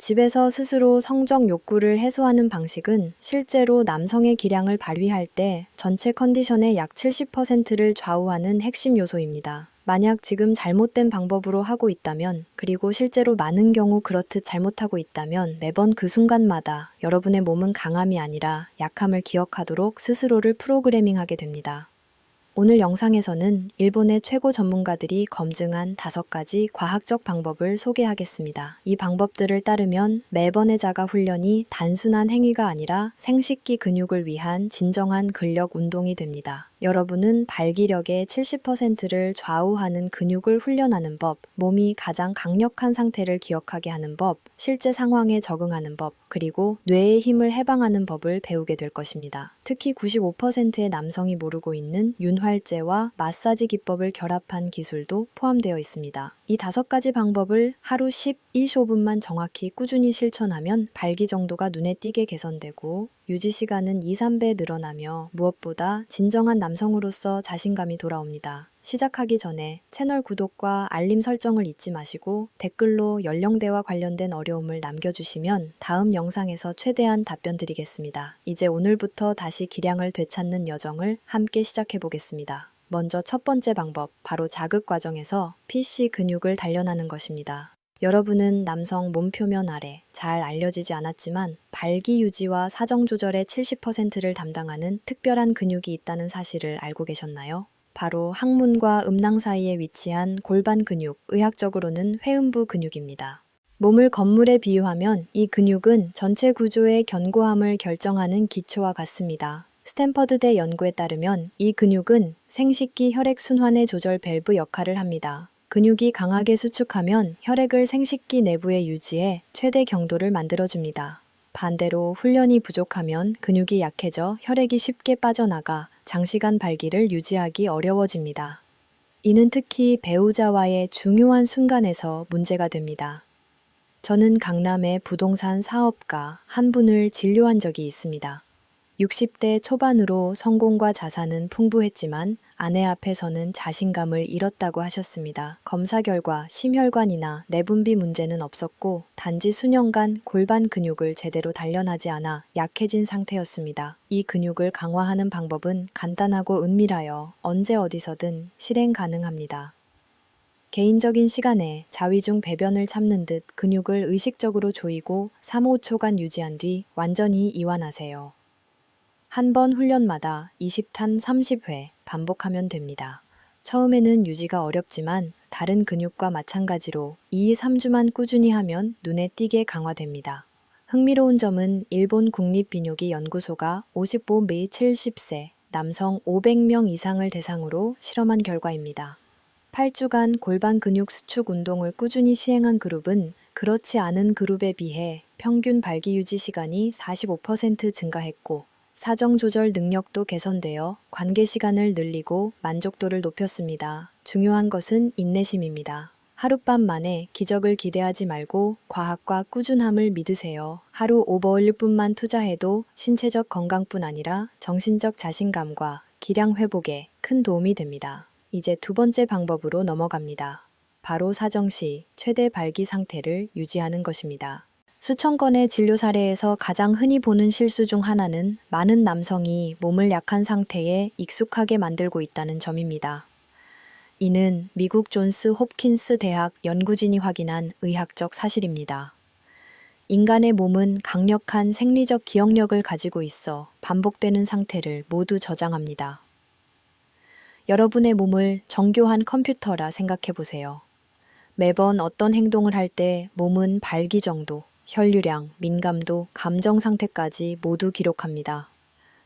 집에서 스스로 성적 욕구를 해소하는 방식은 실제로 남성의 기량을 발휘할 때 전체 컨디션의 약 70%를 좌우하는 핵심 요소입니다. 만약 지금 잘못된 방법으로 하고 있다면, 그리고 실제로 많은 경우 그렇듯 잘못하고 있다면 매번 그 순간마다 여러분의 몸은 강함이 아니라 약함을 기억하도록 스스로를 프로그래밍하게 됩니다. 오늘 영상에서는 일본의 최고 전문가들이 검증한 5가지 과학적 방법을 소개하겠습니다. 이 방법들을 따르면 매번의 자가 훈련이 단순한 행위가 아니라 생식기 근육을 위한 진정한 근력 운동이 됩니다. 여러분은 발기력의 70%를 좌우하는 근육을 훈련하는 법, 몸이 가장 강력한 상태를 기억하게 하는 법, 실제 상황에 적응하는 법, 그리고 뇌의 힘을 해방하는 법을 배우게 될 것입니다. 특히 95%의 남성이 모르고 있는 윤활제와 마사지 기법을 결합한 기술도 포함되어 있습니다. 이 5가지 방법을 하루 10-15분만 정확히 꾸준히 실천하면 발기 정도가 눈에 띄게 개선되고 유지 시간은 2-3배 늘어나며 무엇보다 진정한 남성으로서 자신감이 돌아옵니다. 시작하기 전에 채널 구독과 알림 설정을 잊지 마시고 댓글로 연령대와 관련된 어려움을 남겨주시면 다음 영상에서 최대한 답변 드리겠습니다. 이제 오늘부터 다시 기량을 되찾는 여정을 함께 시작해 보겠습니다. 먼저 첫 번째 방법, 바로 자극 과정에서 PC 근육을 단련하는 것입니다. 여러분은 남성 몸표면 아래 잘 알려지지 않았지만 발기 유지와 사정 조절의 70%를 담당하는 특별한 근육이 있다는 사실을 알고 계셨나요? 바로 항문과 음낭 사이에 위치한 골반 근육, 의학적으로는 회음부 근육입니다. 몸을 건물에 비유하면 이 근육은 전체 구조의 견고함을 결정하는 기초와 같습니다. 스탠퍼드대 연구에 따르면 이 근육은 생식기 혈액 순환의 조절 밸브 역할을 합니다. 근육이 강하게 수축하면 혈액을 생식기 내부에 유지해 최대 경도를 만들어줍니다. 반대로 훈련이 부족하면 근육이 약해져 혈액이 쉽게 빠져나가 장시간 발기를 유지하기 어려워집니다. 이는 특히 배우자와의 중요한 순간에서 문제가 됩니다. 저는 강남의 부동산 사업가 한 분을 진료한 적이 있습니다. 60대 초반으로 성공과 자산은 풍부했지만 아내 앞에서는 자신감을 잃었다고 하셨습니다. 검사 결과 심혈관이나 내분비 문제는 없었고 단지 수년간 골반 근육을 제대로 단련하지 않아 약해진 상태였습니다. 이 근육을 강화하는 방법은 간단하고 은밀하여 언제 어디서든 실행 가능합니다. 개인적인 시간에 자위중 배변을 참는 듯 근육을 의식적으로 조이고 3-5초간 유지한 뒤 완전히 이완하세요. 한 번 훈련마다 20탄 30회 반복하면 됩니다. 처음에는 유지가 어렵지만 다른 근육과 마찬가지로 2-3주만 꾸준히 하면 눈에 띄게 강화됩니다. 흥미로운 점은 일본 국립비뇨기 연구소가 55 및 70세 남성 500명 이상을 대상으로 실험한 결과입니다. 8주간 골반 근육 수축 운동을 꾸준히 시행한 그룹은 그렇지 않은 그룹에 비해 평균 발기 유지 시간이 45% 증가했고 사정 조절 능력도 개선되어 관계 시간을 늘리고 만족도를 높였습니다. 중요한 것은 인내심입니다. 하룻밤 만에 기적을 기대하지 말고 과학과 꾸준함을 믿으세요. 하루 오버 1분만 투자해도 신체적 건강뿐 아니라 정신적 자신감과 기량 회복에 큰 도움이 됩니다. 이제 두 번째 방법으로 넘어갑니다. 바로 사정 시 최대 발기 상태를 유지하는 것입니다. 수천 건의 진료 사례에서 가장 흔히 보는 실수 중 하나는 많은 남성이 몸을 약한 상태에 익숙하게 만들고 있다는 점입니다. 이는 미국 존스 홉킨스 대학 연구진이 확인한 의학적 사실입니다. 인간의 몸은 강력한 생리적 기억력을 가지고 있어 반복되는 상태를 모두 저장합니다. 여러분의 몸을 정교한 컴퓨터라 생각해 보세요. 매번 어떤 행동을 할 때 몸은 발기 정도, 혈류량, 민감도, 감정 상태까지 모두 기록합니다.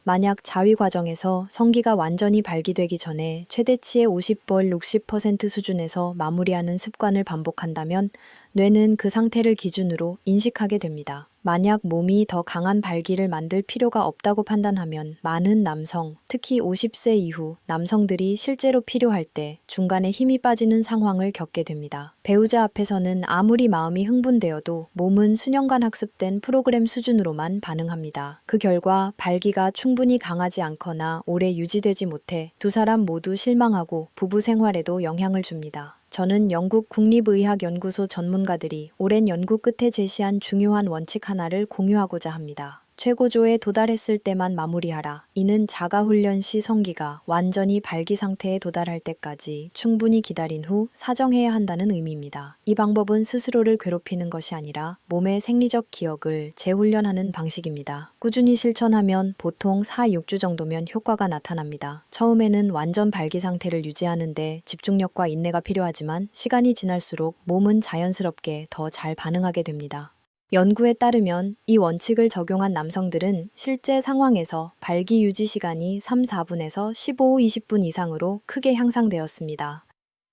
만약 자위 과정에서 성기가 완전히 발기되기 전에 최대치의 50벌 60% 수준에서 마무리하는 습관을 반복한다면 뇌는 그 상태를 기준으로 인식하게 됩니다. 만약 몸이 더 강한 발기를 만들 필요가 없다고 판단하면 많은 남성, 특히 50세 이후 남성들이 실제로 필요할 때 중간에 힘이 빠지는 상황을 겪게 됩니다. 배우자 앞에서는 아무리 마음이 흥분되어도 몸은 수년간 학습된 프로그램 수준으로만 반응합니다. 그 결과 발기가 충분히 강하지 않거나 오래 유지되지 못해 두 사람 모두 실망하고 부부 생활에도 영향을 줍니다. 저는 영국 국립의학연구소 전문가들이 오랜 연구 끝에 제시한 중요한 원칙 하나를 공유하고자 합니다. 최고조에 도달했을 때만 마무리하라. 이는 자가훈련 시 성기가 완전히 발기 상태에 도달할 때까지 충분히 기다린 후 사정해야 한다는 의미입니다. 이 방법은 스스로를 괴롭히는 것이 아니라 몸의 생리적 기억을 재훈련하는 방식입니다. 꾸준히 실천하면 보통 4, 6주 정도면 효과가 나타납니다. 처음에는 완전 발기 상태를 유지하는데 집중력과 인내가 필요하지만 시간이 지날수록 몸은 자연스럽게 더 잘 반응하게 됩니다. 연구에 따르면 이 원칙을 적용한 남성들은 실제 상황에서 발기 유지 시간이 3, 4분에서 15, 20분 이상으로 크게 향상되었습니다.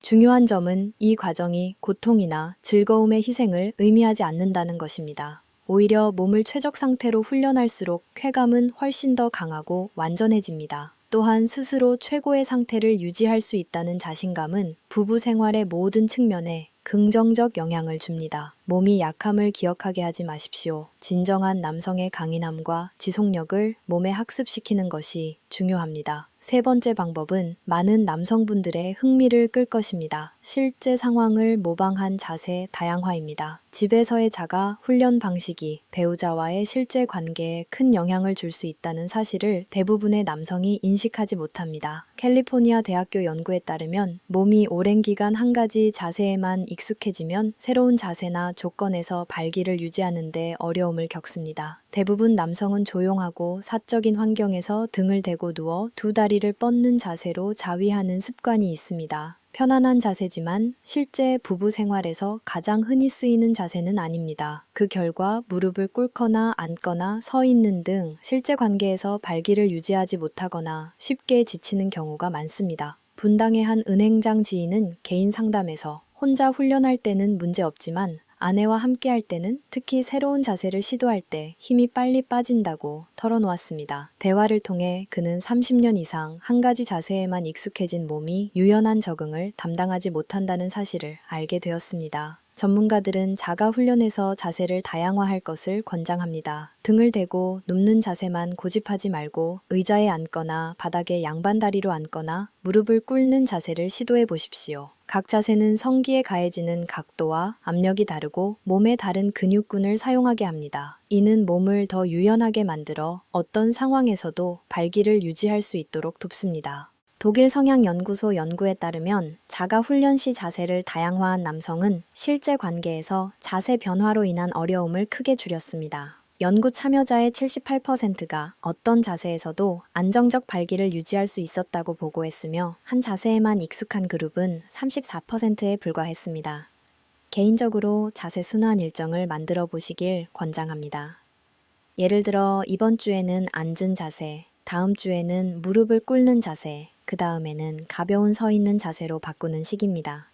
중요한 점은 이 과정이 고통이나 즐거움의 희생을 의미하지 않는다는 것입니다. 오히려 몸을 최적 상태로 훈련할수록 쾌감은 훨씬 더 강하고 완전해집니다. 또한 스스로 최고의 상태를 유지할 수 있다는 자신감은 부부 생활의 모든 측면에 긍정적 영향을 줍니다. 몸이 약함을 기억하게 하지 마십시오. 진정한 남성의 강인함과 지속력을 몸에 학습시키는 것이 중요합니다. 세 번째 방법은 많은 남성분들의 흥미를 끌 것입니다. 실제 상황을 모방한 자세 다양화입니다. 집에서의 자가 훈련 방식이 배우자와의 실제 관계에 큰 영향을 줄 수 있다는 사실을 대부분의 남성이 인식하지 못합니다. 캘리포니아 대학교 연구에 따르면 몸이 오랜 기간 한 가지 자세에만 익숙해지면 새로운 자세나 조건에서 발기를 유지하는 데 어려움을 겪습니다. 대부분 남성은 조용하고 사적인 환경에서 등을 대고 누워 두 다리를 뻗는 자세로 자위하는 습관이 있습니다. 편안한 자세지만 실제 부부 생활에서 가장 흔히 쓰이는 자세는 아닙니다. 그 결과 무릎을 꿇거나 앉거나 서 있는 등 실제 관계에서 발기를 유지하지 못하거나 쉽게 지치는 경우가 많습니다. 분당의 한 은행장 지인은 개인 상담에서 혼자 훈련할 때는 문제없지만 아내와 함께 할 때는 특히 새로운 자세를 시도할 때 힘이 빨리 빠진다고 털어놓았습니다. 대화를 통해 그는 30년 이상 한 가지 자세에만 익숙해진 몸이 유연한 적응을 담당하지 못한다는 사실을 알게 되었습니다. 전문가들은 자가 훈련에서 자세를 다양화할 것을 권장합니다. 등을 대고 눕는 자세만 고집하지 말고 의자에 앉거나 바닥에 양반다리로 앉거나 무릎을 꿇는 자세를 시도해 보십시오. 각 자세는 성기에 가해지는 각도와 압력이 다르고 몸의 다른 근육군을 사용하게 합니다. 이는 몸을 더 유연하게 만들어 어떤 상황에서도 발기를 유지할 수 있도록 돕습니다. 독일 성향연구소 연구에 따르면 자가 훈련 시 자세를 다양화한 남성은 실제 관계에서 자세 변화로 인한 어려움을 크게 줄였습니다. 연구 참여자의 78%가 어떤 자세에서도 안정적 발기를 유지할 수 있었다고 보고했으며 한 자세에만 익숙한 그룹은 34%에 불과했습니다. 개인적으로 자세 순환 일정을 만들어 보시길 권장합니다. 예를 들어 이번 주에는 앉은 자세, 다음 주에는 무릎을 꿇는 자세, 그 다음에는 가벼운 서 있는 자세로 바꾸는 식입니다.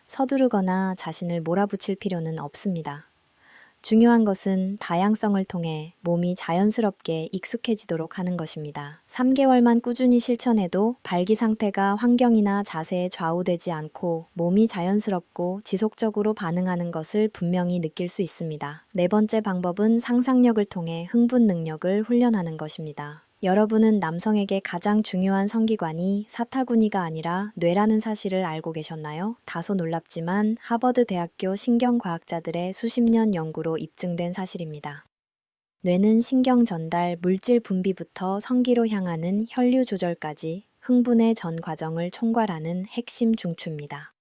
서두르거나 자신을 몰아붙일 필요는 없습니다. 중요한 것은 다양성을 통해 몸이 자연스럽게 익숙해지도록 하는 것입니다. 3개월만 꾸준히 실천해도 발기 상태가 환경이나 자세에 좌우되지 않고 몸이 자연스럽고 지속적으로 반응하는 것을 분명히 느낄 수 있습니다. 네 번째 방법은 상상력을 통해 흥분 능력을 훈련하는 것입니다. 여러분은 남성에게 가장 중요한 성기관이 사타구니가 아니라 뇌라는 사실을 알고 계셨나요? 다소 놀랍지만 하버드 대학교 신경과학자들의 수십 년 연구로 입증된 사실입니다. 뇌는 신경 전달, 물질 분비부터 성기로 향하는 혈류 조절까지 흥분의 전 과정을 총괄하는 핵심 중추입니다.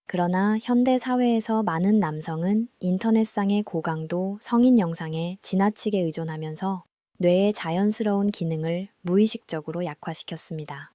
그러나 현대 사회에서 많은 남성은 인터넷상의 고강도 성인 영상에 지나치게 의존하면서 뇌의 자연스러운 기능을 무의식적으로 약화시켰습니다.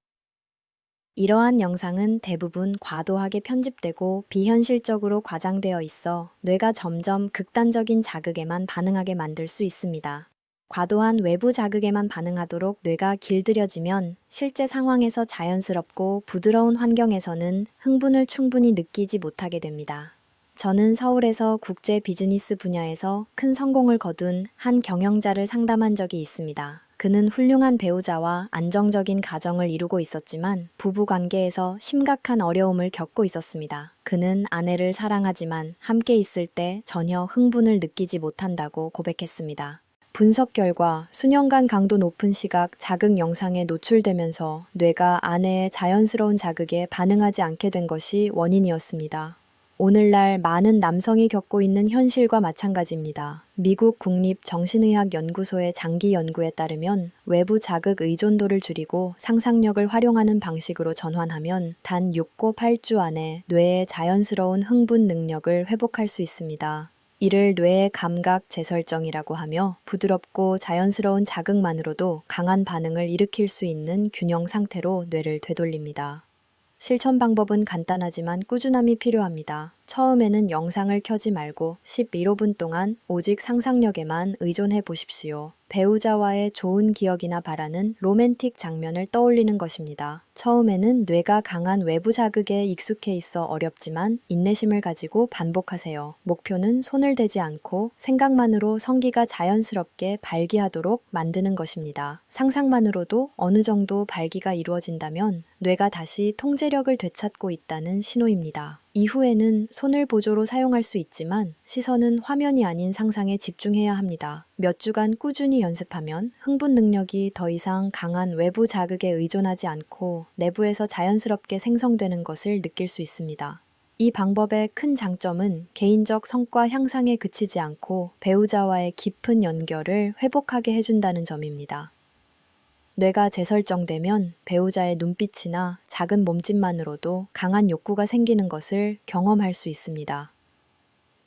이러한 영상은 대부분 과도하게 편집되고 비현실적으로 과장되어 있어 뇌가 점점 극단적인 자극에만 반응하게 만들 수 있습니다. 과도한 외부 자극에만 반응하도록 뇌가 길들여지면 실제 상황에서 자연스럽고 부드러운 환경에서는 흥분을 충분히 느끼지 못하게 됩니다. 저는 서울에서 국제 비즈니스 분야에서 큰 성공을 거둔 한 경영자를 상담한 적이 있습니다. 그는 훌륭한 배우자와 안정적인 가정을 이루고 있었지만 부부 관계에서 심각한 어려움을 겪고 있었습니다. 그는 아내를 사랑하지만 함께 있을 때 전혀 흥분을 느끼지 못한다고 고백했습니다. 분석 결과 수년간 강도 높은 시각, 자극 영상에 노출되면서 뇌가 아내의 자연스러운 자극에 반응하지 않게 된 것이 원인이었습니다. 오늘날 많은 남성이 겪고 있는 현실과 마찬가지입니다. 미국 국립정신의학연구소의 장기 연구에 따르면 외부 자극 의존도를 줄이고 상상력을 활용하는 방식으로 전환하면 단 6고 8주 안에 뇌의 자연스러운 흥분 능력을 회복할 수 있습니다. 이를 뇌의 감각 재설정이라고 하며 부드럽고 자연스러운 자극만으로도 강한 반응을 일으킬 수 있는 균형 상태로 뇌를 되돌립니다. 실천 방법은 간단하지만 꾸준함이 필요합니다. 처음에는 영상을 켜지 말고 11~15분 동안 오직 상상력에만 의존해 보십시오. 배우자와의 좋은 기억이나 바라는 로맨틱 장면을 떠올리는 것입니다. 처음에는 뇌가 강한 외부 자극에 익숙해 있어 어렵지만 인내심을 가지고 반복하세요. 목표는 손을 대지 않고 생각만으로 성기가 자연스럽게 발기하도록 만드는 것입니다. 상상만으로도 어느 정도 발기가 이루어진다면 뇌가 다시 통제력을 되찾고 있다는 신호입니다. 이후에는 손을 보조로 사용할 수 있지만 시선은 화면이 아닌 상상에 집중해야 합니다. 몇 주간 꾸준히 연습하면 흥분 능력이 더 이상 강한 외부 자극에 의존하지 않고 내부에서 자연스럽게 생성되는 것을 느낄 수 있습니다. 이 방법의 큰 장점은 개인적 성과 향상에 그치지 않고 배우자와의 깊은 연결을 회복하게 해준다는 점입니다. 뇌가 재설정되면 배우자의 눈빛이나 작은 몸짓만으로도 강한 욕구가 생기는 것을 경험할 수 있습니다.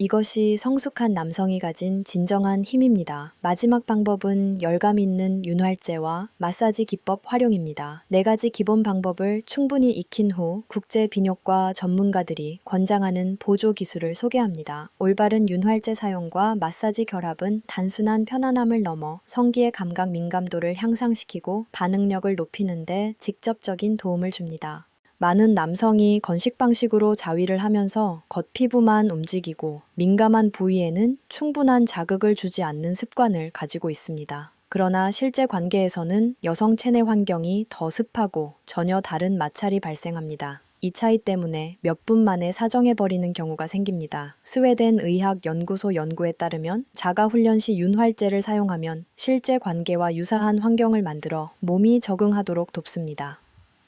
이것이 성숙한 남성이 가진 진정한 힘입니다. 마지막 방법은 열감 있는 윤활제와 마사지 기법 활용입니다. 4가지 기본 방법을 충분히 익힌 후 국제 비뇨과 전문가들이 권장하는 보조 기술을 소개합니다. 올바른 윤활제 사용과 마사지 결합은 단순한 편안함을 넘어 성기의 감각 민감도를 향상시키고 반응력을 높이는 데 직접적인 도움을 줍니다. 많은 남성이 건식 방식으로 자위를 하면서 겉피부만 움직이고 민감한 부위에는 충분한 자극을 주지 않는 습관을 가지고 있습니다. 그러나 실제 관계에서는 여성 체내 환경이 더 습하고 전혀 다른 마찰이 발생합니다. 이 차이 때문에 몇 분 만에 사정해버리는 경우가 생깁니다. 스웨덴 의학연구소 연구에 따르면 자가훈련 시 윤활제를 사용하면 실제 관계와 유사한 환경을 만들어 몸이 적응하도록 돕습니다.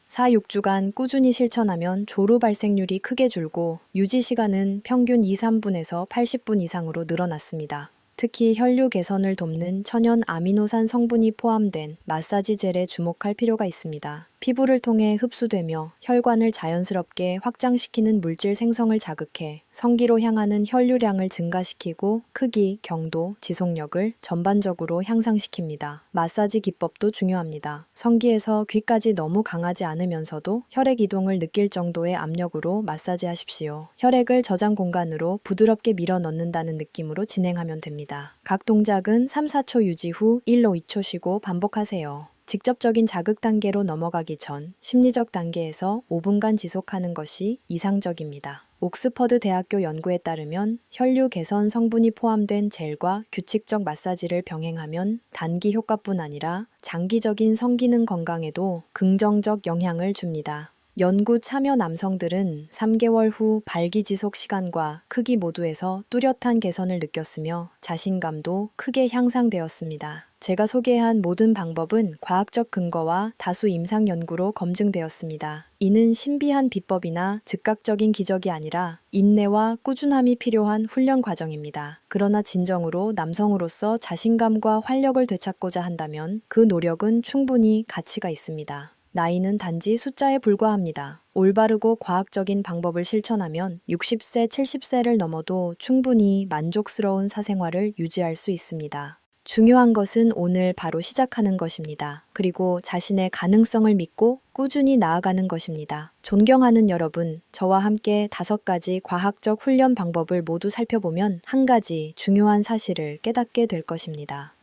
4~6주간 꾸준히 실천하면 조루 발생률이 크게 줄고 유지 시간은 평균 2~3분에서 80분 이상으로 늘어났습니다. 특히 혈류 개선을 돕는 천연 아미노산 성분이 포함된 마사지 젤에 주목할 필요가 있습니다. 피부를 통해 흡수되며 혈관을 자연스럽게 확장시키는 물질 생성을 자극해 성기로 향하는 혈류량을 증가시키고 크기, 경도, 지속력을 전반적으로 향상시킵니다. 마사지 기법도 중요합니다. 성기에서 귀까지 너무 강하지 않으면서도 혈액 이동을 느낄 정도의 압력으로 마사지하십시오. 혈액을 저장 공간으로 부드럽게 밀어 넣는다는 느낌으로 진행하면 됩니다. 각 동작은 3~4초 유지 후 1~2초 쉬고 반복하세요. 직접적인 자극 단계로 넘어가기 전 심리적 단계에서 5분간 지속하는 것이 이상적입니다. 옥스퍼드 대학교 연구에 따르면 혈류 개선 성분이 포함된 젤과 규칙적 마사지를 병행하면 단기 효과뿐 아니라 장기적인 성기능 건강에도 긍정적 영향을 줍니다. 연구 참여 남성들은 3개월 후 발기 지속 시간과 크기 모두에서 뚜렷한 개선을 느꼈으며 자신감도 크게 향상되었습니다. 제가 소개한 모든 방법은 과학적 근거와 다수 임상 연구로 검증되었습니다. 이는 신비한 비법이나 즉각적인 기적이 아니라 인내와 꾸준함이 필요한 훈련 과정입니다. 그러나 진정으로 남성으로서 자신감과 활력을 되찾고자 한다면 그 노력은 충분히 가치가 있습니다. 나이는 단지 숫자에 불과합니다. 올바르고 과학적인 방법을 실천하면 60세, 70세를 넘어도 충분히 만족스러운 사생활을 유지할 수 있습니다. 중요한 것은 오늘 바로 시작하는 것입니다. 그리고 자신의 가능성을 믿고 꾸준히 나아가는 것입니다. 존경하는 여러분, 저와 함께 5가지 과학적 훈련 방법을 모두 살펴보면 한 가지 중요한 사실을 깨닫게 될 것입니다.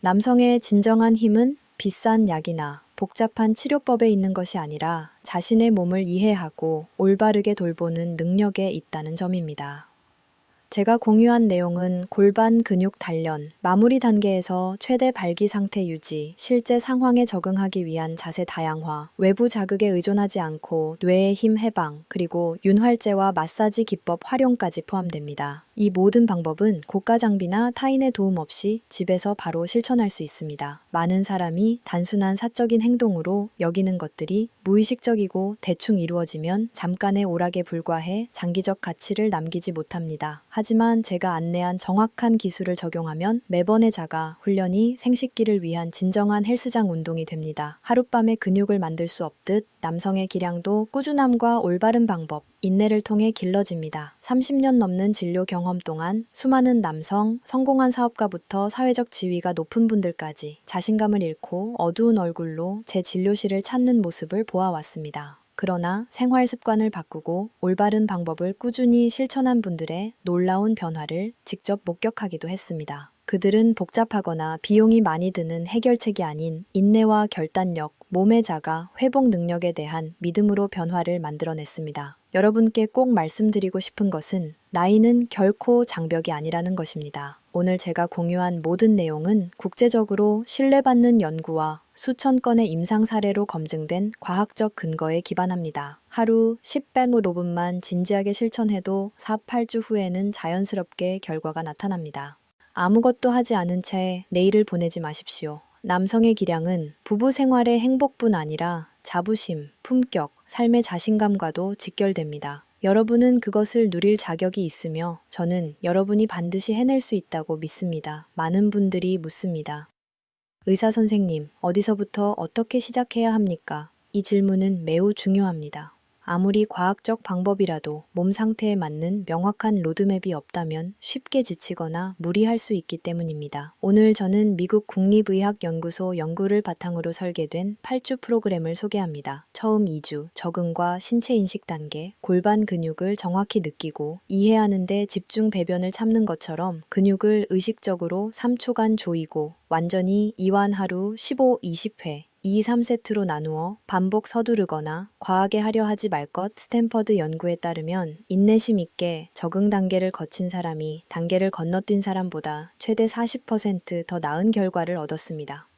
남성의 진정한 힘은 비싼 약이나 복잡한 치료법에 있는 것이 아니라 자신의 몸을 이해하고 올바르게 돌보는 능력에 있다는 점입니다. 제가 공유한 내용은 골반 근육 단련, 마무리 단계에서 최대 발기 상태 유지, 실제 상황에 적응하기 위한 자세 다양화, 외부 자극에 의존하지 않고 뇌의 힘 해방, 그리고 윤활제와 마사지 기법 활용까지 포함됩니다. 이 모든 방법은 고가 장비나 타인의 도움 없이 집에서 바로 실천할 수 있습니다. 많은 사람이 단순한 사적인 행동으로 여기는 것들이 무의식적이고 대충 이루어지면 잠깐의 오락에 불과해 장기적 가치를 남기지 못합니다. 하지만 제가 안내한 정확한 기술을 적용하면 매번의 자가 훈련이 생식기를 위한 진정한 헬스장 운동이 됩니다. 하룻밤에 근육을 만들 수 없듯 남성의 기량도 꾸준함과 올바른 방법, 인내를 통해 길러집니다. 30년 넘는 진료 경험 동안 수많은 남성, 성공한 사업가부터 사회적 지위가 높은 분들까지 자신감을 잃고 어두운 얼굴로 제 진료실을 찾는 모습을 보아왔습니다. 그러나 생활 습관을 바꾸고 올바른 방법을 꾸준히 실천한 분들의 놀라운 변화를 직접 목격하기도 했습니다. 그들은 복잡하거나 비용이 많이 드는 해결책이 아닌 인내와 결단력, 몸의 자가, 회복 능력에 대한 믿음으로 변화를 만들어냈습니다. 여러분께 꼭 말씀드리고 싶은 것은 나이는 결코 장벽이 아니라는 것입니다. 오늘 제가 공유한 모든 내용은 국제적으로 신뢰받는 연구와 수천 건의 임상 사례로 검증된 과학적 근거에 기반합니다. 하루 10-15분만 진지하게 실천해도 4-8주 후에는 자연스럽게 결과가 나타납니다. 아무것도 하지 않은 채 내일을 보내지 마십시오. 남성의 기량은 부부 생활의 행복뿐 아니라 자부심, 품격, 삶의 자신감과도 직결됩니다. 여러분은 그것을 누릴 자격이 있으며 저는 여러분이 반드시 해낼 수 있다고 믿습니다. 많은 분들이 묻습니다. 의사 선생님, 어디서부터 어떻게 시작해야 합니까? 이 질문은 매우 중요합니다. 아무리 과학적 방법이라도 몸 상태에 맞는 명확한 로드맵이 없다면 쉽게 지치거나 무리할 수 있기 때문입니다. 오늘 저는 미국 국립의학연구소 연구를 바탕으로 설계된 8주 프로그램을 소개합니다. 처음 2주, 적응과 신체 인식 단계, 골반 근육을 정확히 느끼고 이해하는 데 집중 배변을 참는 것처럼 근육을 의식적으로 3초간 조이고 완전히 이완 하루 15-20회, 2-3세트로 나누어 반복 서두르거나 과하게 하려 하지 말 것. 스탠퍼드 연구에 따르면 인내심 있게 적응 단계를 거친 사람이 단계를 건너뛴 사람보다 최대 40% 더 나은 결과를 얻었습니다.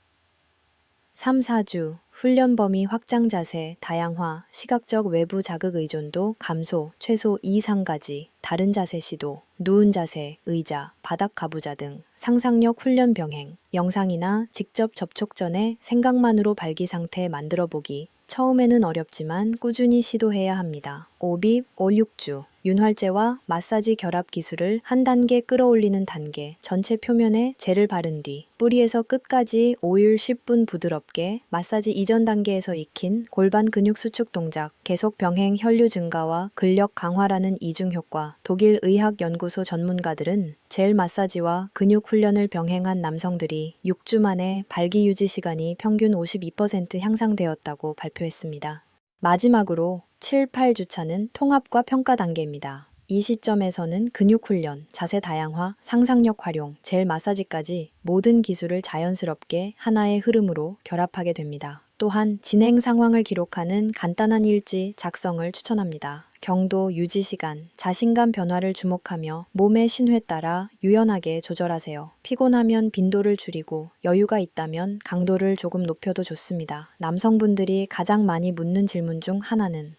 3-4주, 훈련 범위 확장 자세, 다양화, 시각적 외부 자극 의존도 감소, 최소 2-3가지, 다른 자세 시도, 누운 자세, 의자, 바닥 가부좌 등 상상력 훈련 병행, 영상이나 직접 접촉 전에 생각만으로 발기 상태 만들어 보기, 처음에는 어렵지만 꾸준히 시도해야 합니다. 5빕, 5-6주, 윤활제와 마사지 결합 기술을 한 단계 끌어올리는 단계, 전체 표면에 젤을 바른 뒤 뿌리에서 끝까지 5일 10분 부드럽게 마사지 이전 단계에서 익힌 골반 근육 수축 동작, 계속 병행 혈류 증가와 근력 강화라는 이중 효과. 독일 의학연구소 전문가들은 젤 마사지와 근육 훈련을 병행한 남성들이 6주 만에 발기 유지 시간이 평균 52% 향상되었다고 발표했습니다. 마지막으로 7-8주차는 통합과 평가 단계입니다. 이 시점에서는 근육 훈련, 자세 다양화, 상상력 활용, 젤 마사지까지 모든 기술을 자연스럽게 하나의 흐름으로 결합하게 됩니다. 또한 진행 상황을 기록하는 간단한 일지 작성을 추천합니다. 경도, 유지 시간, 자신감 변화를 주목하며 몸의 신호에 따라 유연하게 조절하세요. 피곤하면 빈도를 줄이고 여유가 있다면 강도를 조금 높여도 좋습니다. 남성분들이 가장 많이 묻는 질문 중 하나는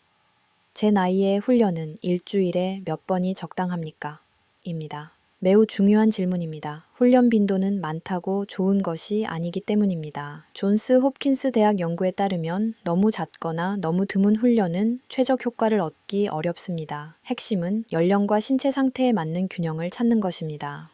제 나이에 훈련은 일주일에 몇 번이 적당합니까? 입니다. 매우 중요한 질문입니다. 훈련 빈도는 많다고 좋은 것이 아니기 때문입니다. 존스 홉킨스 대학 연구에 따르면 너무 잦거나 너무 드문 훈련은 최적 효과를 얻기 어렵습니다. 핵심은 연령과 신체 상태에 맞는 균형을 찾는 것입니다.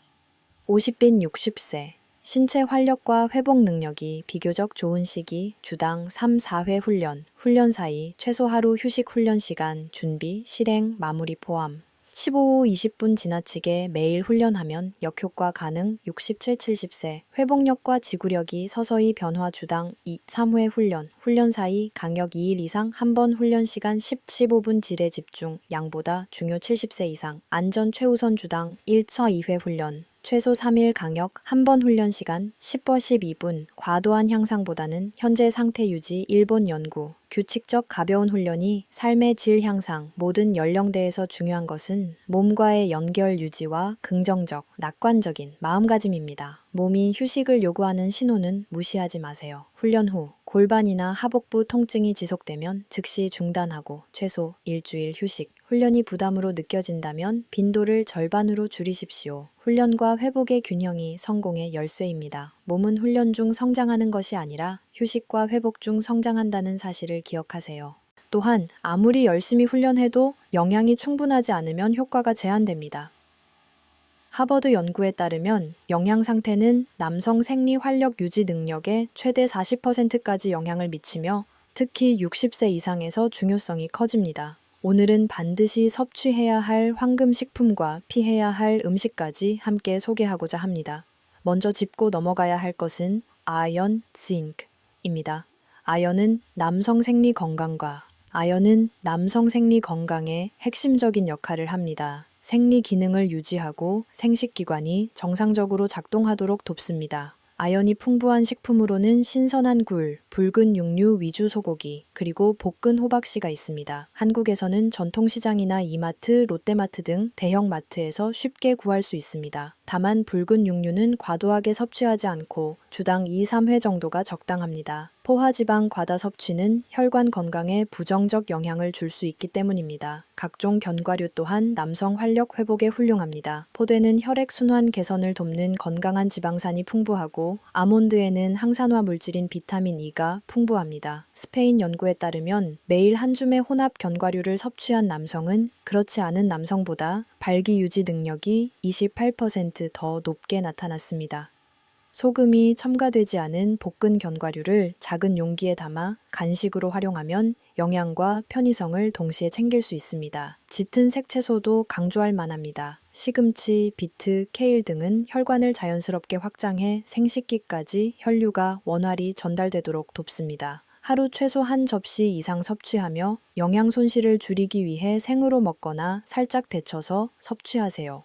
50빈 60세 신체 활력과 회복 능력이 비교적 좋은 시기, 주당 3-4회 훈련, 훈련 사이 최소 하루 휴식 훈련 시간, 준비, 실행, 마무리 포함. 15후 20분 지나치게 매일 훈련하면 역효과 가능. 67-70세 회복력과 지구력이 서서히 변화 주당 2-3회 훈련, 훈련 사이 강역 2일 이상 한 번 훈련 시간 10-15분 질에 집중, 양보다 중요 70세 이상 안전 최우선 주당 1-2회 훈련. 최소 3일 강역, 한 번 훈련 시간 10버 12분, 과도한 향상보다는 현재 상태 유지. 일본 연구. 규칙적 가벼운 훈련이 삶의 질 향상, 모든 연령대에서 중요한 것은 몸과의 연결 유지와 긍정적, 낙관적인 마음가짐입니다. 몸이 휴식을 요구하는 신호는 무시하지 마세요. 훈련 후 골반이나 하복부 통증이 지속되면 즉시 중단하고 최소 일주일 휴식. 훈련이 부담으로 느껴진다면 빈도를 절반으로 줄이십시오. 훈련과 회복의 균형이 성공의 열쇠입니다. 몸은 훈련 중 성장하는 것이 아니라 휴식과 회복 중 성장한다는 사실을 기억하세요. 또한 아무리 열심히 훈련해도 영양이 충분하지 않으면 효과가 제한됩니다. 하버드 연구에 따르면 영양 상태는 남성 생리 활력 유지 능력의 최대 40%까지 영향을 미치며 특히 60세 이상에서 중요성이 커집니다. 오늘은 반드시 섭취해야 할 황금 식품과 피해야 할 음식까지 함께 소개하고자 합니다. 먼저 짚고 넘어가야 할 것은 아연, 징크입니다. 아연은 남성 생리 건강의 핵심적인 역할을 합니다. 생리 기능을 유지하고 생식기관이 정상적으로 작동하도록 돕습니다. 아연이 풍부한 식품으로는 신선한 굴, 붉은 육류 위주 소고기, 그리고 볶은 호박씨가 있습니다. 한국에서는 전통시장이나 이마트, 롯데마트 등 대형 마트에서 쉽게 구할 수 있습니다. 다만 붉은 육류는 과도하게 섭취하지 않고 주당 2-3회 정도가 적당합니다. 포화지방 과다 섭취는 혈관 건강에 부정적 영향을 줄 수 있기 때문입니다. 각종 견과류 또한 남성 활력 회복에 훌륭합니다. 포도에는 혈액순환 개선을 돕는 건강한 지방산이 풍부하고 아몬드에는 항산화 물질인 비타민 E가 풍부합니다. 스페인 연구에 따르면 매일 한 줌의 혼합 견과류를 섭취한 남성은 그렇지 않은 남성보다 발기 유지 능력이 28% 더 높게 나타났습니다. 소금이 첨가되지 않은 볶은 견과류를 작은 용기에 담아 간식으로 활용하면 영양과 편의성을 동시에 챙길 수 있습니다. 짙은 색채소도 강조할 만합니다. 시금치, 비트, 케일 등은 혈관을 자연스럽게 확장해 생식기까지 혈류가 원활히 전달되도록 돕습니다. 하루 최소 한 접시 이상 섭취하며 영양 손실을 줄이기 위해 생으로 먹거나 살짝 데쳐서 섭취하세요.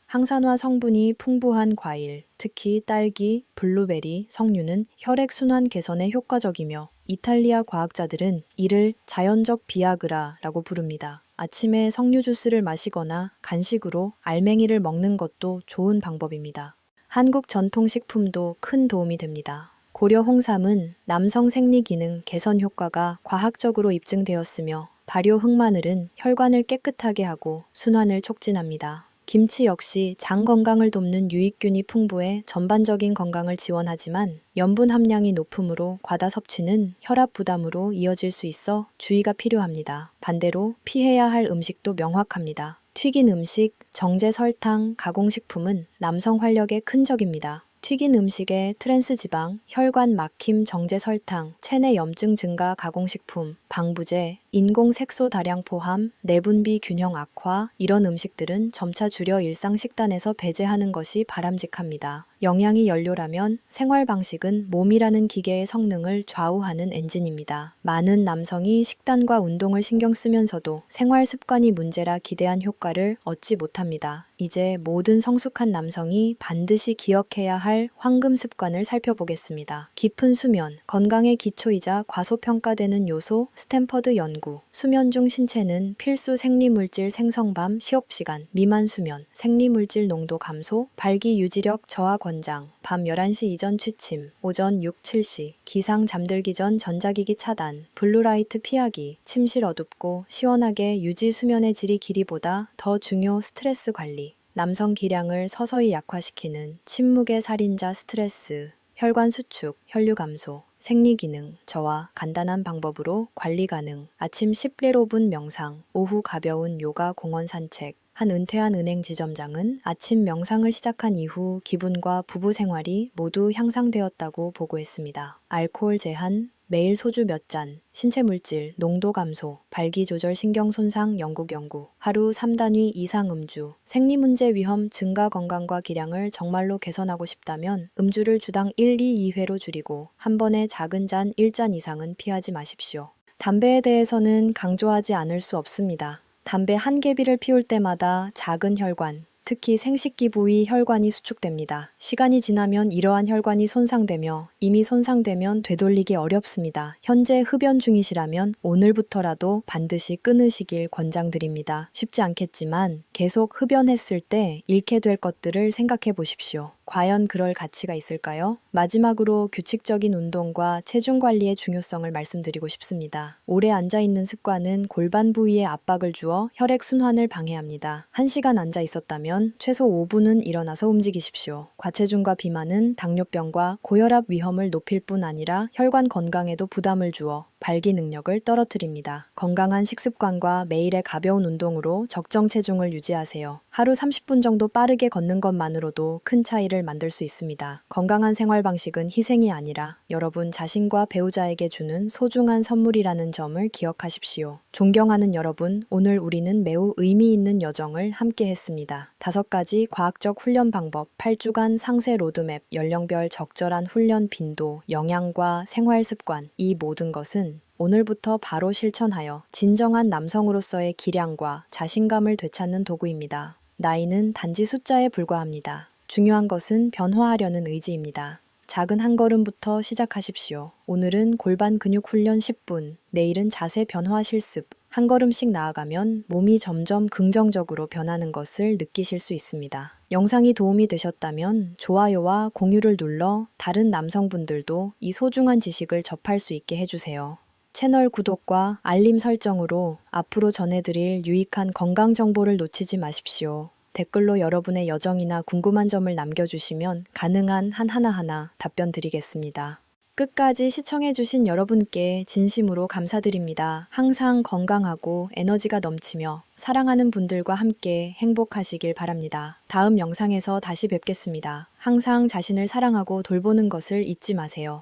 항산화 성분이 풍부한 과일, 특히 딸기, 블루베리, 석류는 혈액순환 개선에 효과적이며 이탈리아 과학자들은 이를 자연적 비아그라라고 부릅니다. 아침에 석류 주스를 마시거나 간식으로 알맹이를 먹는 것도 좋은 방법입니다. 한국 전통식품도 큰 도움이 됩니다. 고려 홍삼은 남성 생리 기능 개선 효과가 과학적으로 입증되었으며 발효 흑마늘은 혈관을 깨끗하게 하고 순환을 촉진합니다. 김치 역시 장 건강을 돕는 유익균이 풍부해 전반적인 건강을 지원하지만 염분 함량이 높으므로 과다 섭취는 혈압 부담으로 이어질 수 있어 주의가 필요합니다. 반대로 피해야 할 음식도 명확합니다. 튀긴 음식, 정제 설탕, 가공식품은 남성 활력에 큰 적입니다. 튀긴 음식에 트랜스 지방, 혈관 막힘, 정제 설탕, 체내 염증 증가 가공식품, 방부제, 인공 색소 다량 포함, 내분비 균형 악화, 이런 음식들은 점차 줄여 일상 식단에서 배제하는 것이 바람직합니다. 영양이 연료라면 생활 방식은 몸이라는 기계의 성능을 좌우하는 엔진입니다. 많은 남성이 식단과 운동을 신경 쓰면서도 생활 습관이 문제라 기대한 효과를 얻지 못합니다. 이제 모든 성숙한 남성이 반드시 기억해야 할 황금 습관을 살펴보겠습니다. 깊은 수면, 건강의 기초이자 과소평가되는 요소, 스탠퍼드 연구. 수면 중 신체는 필수 생리물질 생성밤 시업시간, 미만 수면, 생리물질 농도 감소, 발기 유지력 저하 권장, 밤 11시 이전 취침, 오전 6, 7시, 기상 잠들기 전 전자기기 차단, 블루라이트 피하기, 침실 어둡고 시원하게 유지 수면의 질이 길이보다 더 중요 스트레스 관리. 남성 기량을 서서히 약화시키는 침묵의 살인자 스트레스, 혈관 수축, 혈류 감소, 생리 기능, 저하 간단한 방법으로 관리 가능. 아침 10-15분 명상, 오후 가벼운 요가 공원 산책. 한 은퇴한 은행 지점장은 아침 명상을 시작한 이후 기분과 부부 생활이 모두 향상되었다고 보고했습니다. 알코올 제한, 매일 소주 몇 잔, 신체 물질, 농도 감소, 발기 조절 신경 손상 영국 연구, 하루 3단위 이상 음주, 생리문제 위험 증가 건강과 기량을 정말로 개선하고 싶다면 음주를 주당 1-2회로 줄이고 한 번에 작은 잔 1잔 이상은 피하지 마십시오. 담배에 대해서는 강조하지 않을 수 없습니다. 담배 한 개비를 피울 때마다 작은 혈관, 특히 생식기 부위 혈관이 수축됩니다. 시간이 지나면 이러한 혈관이 손상되며 이미 손상되면 되돌리기 어렵습니다. 현재 흡연 중이시라면 오늘부터라도 반드시 끊으시길 권장드립니다. 쉽지 않겠지만 계속 흡연했을 때 잃게 될 것들을 생각해 보십시오. 과연 그럴 가치가 있을까요? 마지막으로 규칙적인 운동과 체중 관리의 중요성을 말씀드리고 싶습니다. 오래 앉아있는 습관은 골반 부위에 압박을 주어 혈액 순환을 방해합니다. 1시간 앉아 있었다면 최소 5분은 일어나서 움직이십시오. 과체중과 비만은 당뇨병과 고혈압 위험을 높일 뿐 아니라 혈관 건강에도 부담을 주어 발기 능력을 떨어뜨립니다. 건강한 식습관과 매일의 가벼운 운동으로 적정 체중을 유지하세요. 하루 30분 정도 빠르게 걷는 것만으로도 큰 차이를 만들 수 있습니다. 건강한 생활 방식은 희생이 아니라 여러분 자신과 배우자에게 주는 소중한 선물이라는 점을 기억하십시오. 존경하는 여러분, 오늘 우리는 매우 의미 있는 여정을 함께 했습니다. 5가지 과학적 훈련 방법, 8주간 상세 로드맵, 연령별 적절한 훈련 빈도, 영양과 생활 습관, 이 모든 것은 오늘부터 바로 실천하여 진정한 남성으로서의 기량과 자신감을 되찾는 도구입니다. 나이는 단지 숫자에 불과합니다. 중요한 것은 변화하려는 의지입니다. 작은 한 걸음부터 시작하십시오. 오늘은 골반 근육 훈련 10분, 내일은 자세 변화 실습. 한 걸음씩 나아가면 몸이 점점 긍정적으로 변하는 것을 느끼실 수 있습니다. 영상이 도움이 되셨다면 좋아요와 공유를 눌러 다른 남성분들도 이 소중한 지식을 접할 수 있게 해주세요. 채널 구독과 알림 설정으로 앞으로 전해드릴 유익한 건강 정보를 놓치지 마십시오. 댓글로 여러분의 여정이나 궁금한 점을 남겨주시면 가능한 한 하나하나 답변 드리겠습니다. 끝까지 시청해주신 여러분께 진심으로 감사드립니다. 항상 건강하고 에너지가 넘치며 사랑하는 분들과 함께 행복하시길 바랍니다. 다음 영상에서 다시 뵙겠습니다. 항상 자신을 사랑하고 돌보는 것을 잊지 마세요.